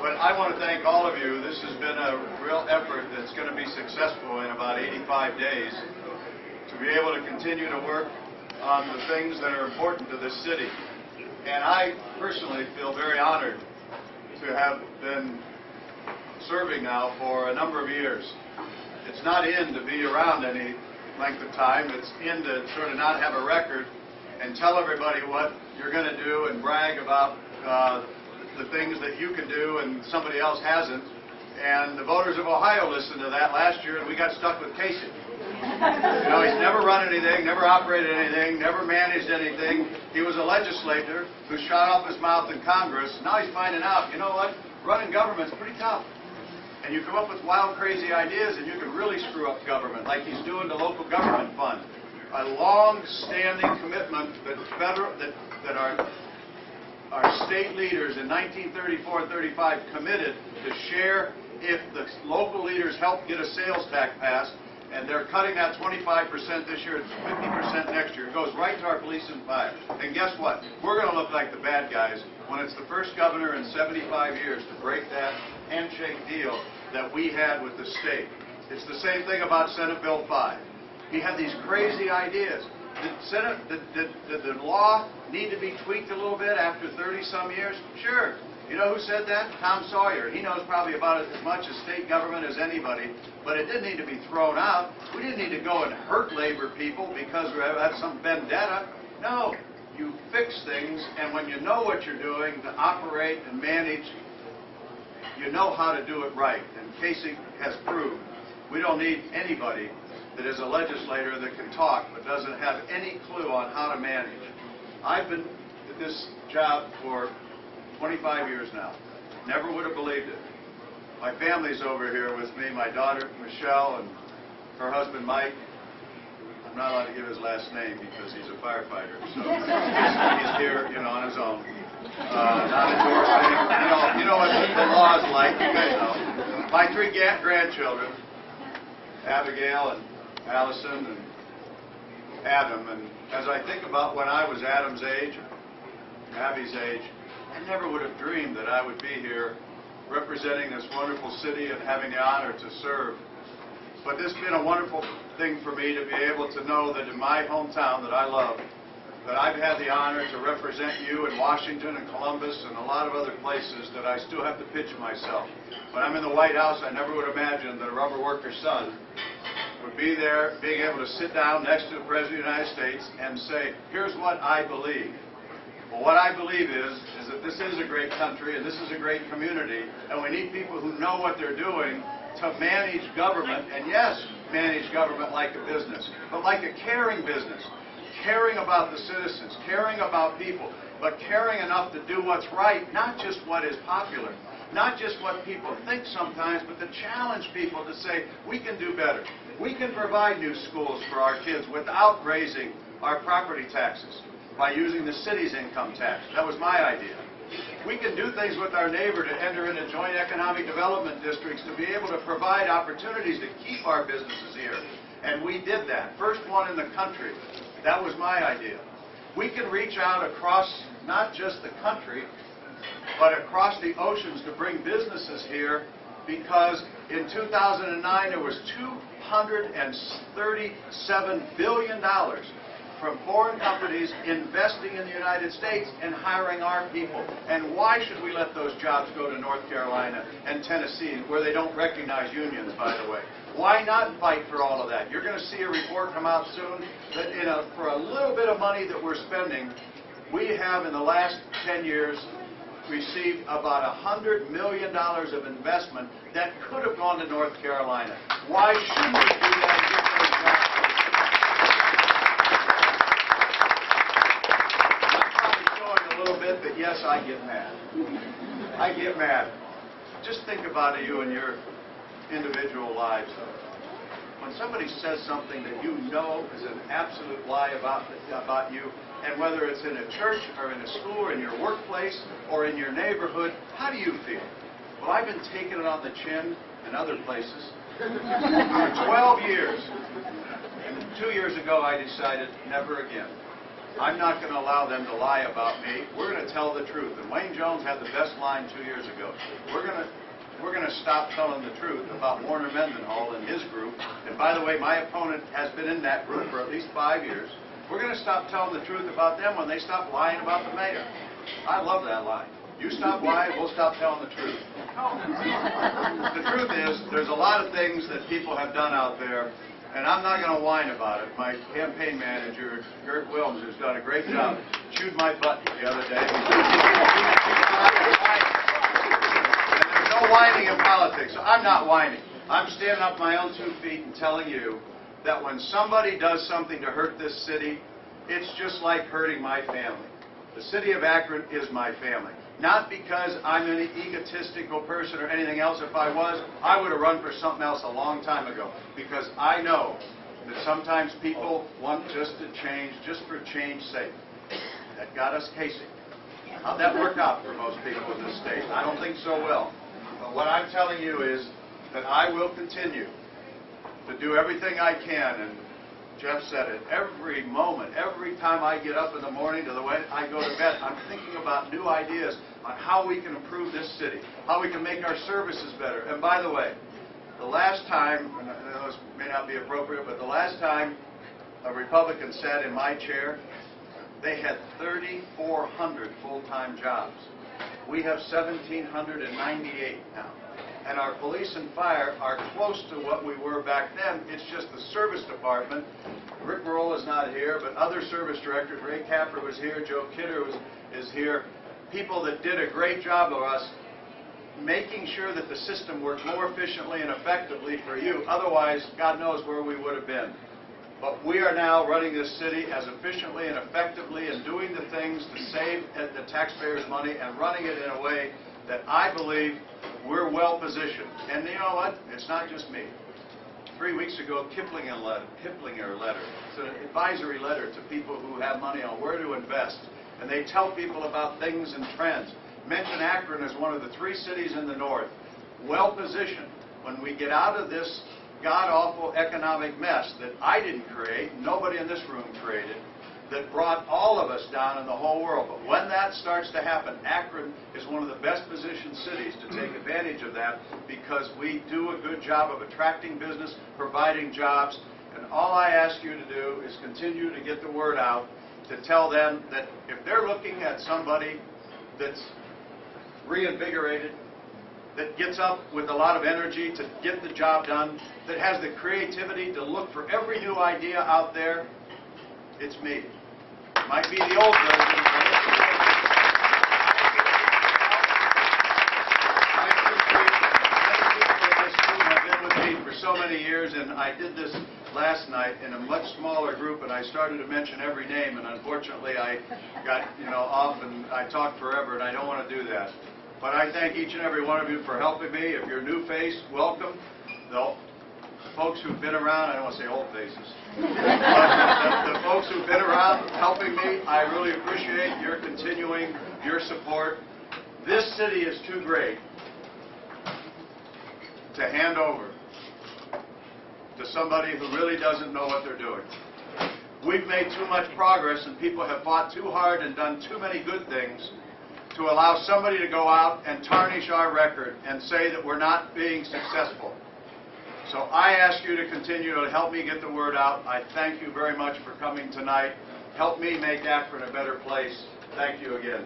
But I want to thank all of you. This has been a real effort that's going to be successful in about 85 days to be able to continue to work on the things that are important to this city. And I personally feel very honored to have been serving now for a number of years. It's not in to be around any length of time. It's in to sort of not have a record and tell everybody what you're going to do and brag about the things that you can do and somebody else hasn't. And the voters of Ohio listened to that last year, and we got stuck with Casey. You know, he's never run anything, never operated anything, never managed anything. He was a legislator who shot off his mouth in Congress. Now he's finding out, you know what, running government's pretty tough. And you come up with wild, crazy ideas, and you can really screw up government, like he's doing the local government fund. A long-standing commitment that our state leaders in 1934 and 35 committed to share if the local leaders help get a sales tax passed, and they're cutting that 25% this year and 50% next year. It goes right to our police and fire. And guess what? We're going to look like the bad guys when it's the first governor in 75 years to break that handshake deal that we had with the state. It's the same thing about Senate Bill 5. He had these crazy ideas. Did the law need to be tweaked a little bit after 30-some years? Sure. You know who said that? Tom Sawyer. He knows probably about as much as state government as anybody, but it didn't need to be thrown out. We didn't need to go and hurt labor people because we have some vendetta. No. You fix things, and when you know what you're doing to operate and manage, you know how to do it right. And Casey has proved we don't need anybody that is a legislator that can talk but doesn't have any clue on how to manage. I've been at this job for 25 years now. Never would have believed it. My family's over here with me, my daughter Michelle and her husband Mike. I'm not allowed to give his last name because he's a firefighter, so he's here, you know, on his own. Not endorsing. You know what the law is like. You guys know. My three grandchildren, Abigail and Allison and Adam, and as I think about when I was Adam's age, Abby's age, I never would have dreamed that I would be here representing this wonderful city and having the honor to serve. But this has been a wonderful thing for me to be able to know that in my hometown that I love, that I've had the honor to represent you in Washington and Columbus and a lot of other places that I still have to pitch myself. When I'm in the White House, I never would imagine that a rubber worker's son would be there, being able to sit down next to the President of the United States and say, here's what I believe. Well, what I believe is that this is a great country and this is a great community, and we need people who know what they're doing to manage government, and yes, manage government like a business, but like a caring business, caring about the citizens, caring about people, but caring enough to do what's right, not just what is popular, not just what people think sometimes, but to challenge people to say, we can do better. We can provide new schools for our kids without raising our property taxes by using the city's income tax. That was my idea. We can do things with our neighbor to enter into joint economic development districts to be able to provide opportunities to keep our businesses here. And we did that. First one in the country. That was my idea. We can reach out across not just the country, but across the oceans to bring businesses here, because in 2009 there was $237 billion from foreign companies investing in the United States and hiring our people. And why should we let those jobs go to North Carolina and Tennessee, where they don't recognize unions, by the way? Why not fight for all of that? You're going to see a report come out soon that for a little bit of money that we're spending, we have in the last 10 years received about $100 million of investment that could have gone to North Carolina. Why shouldn't we do that? But yes, I get mad. I get mad. Just think about you and your individual lives. When somebody says something that you know is an absolute lie about you, and whether it's in a church or in a school or in your workplace or in your neighborhood, how do you feel? Well, I've been taking it on the chin in other places for 12 years. And 2 years ago, I decided never again. I'm not going to allow them to lie about me. We're going to tell the truth. And Wayne Jones had the best line 2 years ago. We're going to stop telling the truth about Warner Mendenhall and his group. And by the way, my opponent has been in that group for at least 5 years. We're going to stop telling the truth about them when they stop lying about the mayor. I love that line. You stop lying, we'll stop telling the truth. The truth is, there's a lot of things that people have done out there, and I'm not going to whine about it. My campaign manager, Gert Wilms, who's done a great job, chewed my butt the other day. And there's no whining in politics, so I'm not whining. I'm standing up my own 2 feet and telling you that when somebody does something to hurt this city, it's just like hurting my family. The city of Akron is my family. Not because I'm an egotistical person or anything else. If I was, I would have run for something else a long time ago. Because I know that sometimes people want just to change, just for change's sake. That got us Casey. How'd that work out for most people in this state? I don't think so well. But what I'm telling you is that I will continue to do everything I can, and Jeff said it, every moment, every time I get up in the morning to the way I go to bed, I'm thinking about new ideas on how we can improve this city, how we can make our services better. And by the way, the last time, and I know this may not be appropriate, but the last time a Republican sat in my chair, they had 3,400 full-time jobs. We have 1,798 now. And our police and fire are close to what we were back then. It's just the service department. Rick Roll is not here, but other service directors, Ray Capper was here, Joe Kidder is here, people that did a great job of us making sure that the system worked more efficiently and effectively for you. Otherwise, God knows where we would have been. But we are now running this city as efficiently and effectively and doing the things to save the taxpayers' money and running it in a way that I believe we're well positioned. And you know what? It's not just me. 3 weeks ago, Kiplinger letter. It's an advisory letter to people who have money on where to invest. And they tell people about things and trends. Mention Akron as one of the 3 cities in the north, well positioned when we get out of this god-awful economic mess that I didn't create, nobody in this room created, that brought all of us down in the whole world. But when that starts to happen, Akron is one of the best positioned cities to take advantage of that because we do a good job of attracting business, providing jobs, and all I ask you to do is continue to get the word out to tell them that if they're looking at somebody that's reinvigorated, that gets up with a lot of energy to get the job done, that has the creativity to look for every new idea out there, it's me. It might be the old version, but it's me. I appreciate many people in this room have been with me for so many years, and I did this last night in a much smaller group, and I started to mention every name, and unfortunately I got off and I talked forever, and I don't want to do that. But I thank each and every one of you for helping me. If you're a new face, welcome. The folks who've been around, I don't want to say old faces, but the folks who've been around helping me, I really appreciate your continuing your support. This city is too great to hand over to somebody who really doesn't know what they're doing. We've made too much progress, and people have fought too hard and done too many good things to allow somebody to go out and tarnish our record and say that we're not being successful. So I ask you to continue to help me get the word out. I thank you very much for coming tonight. Help me make Akron a better place. Thank you again.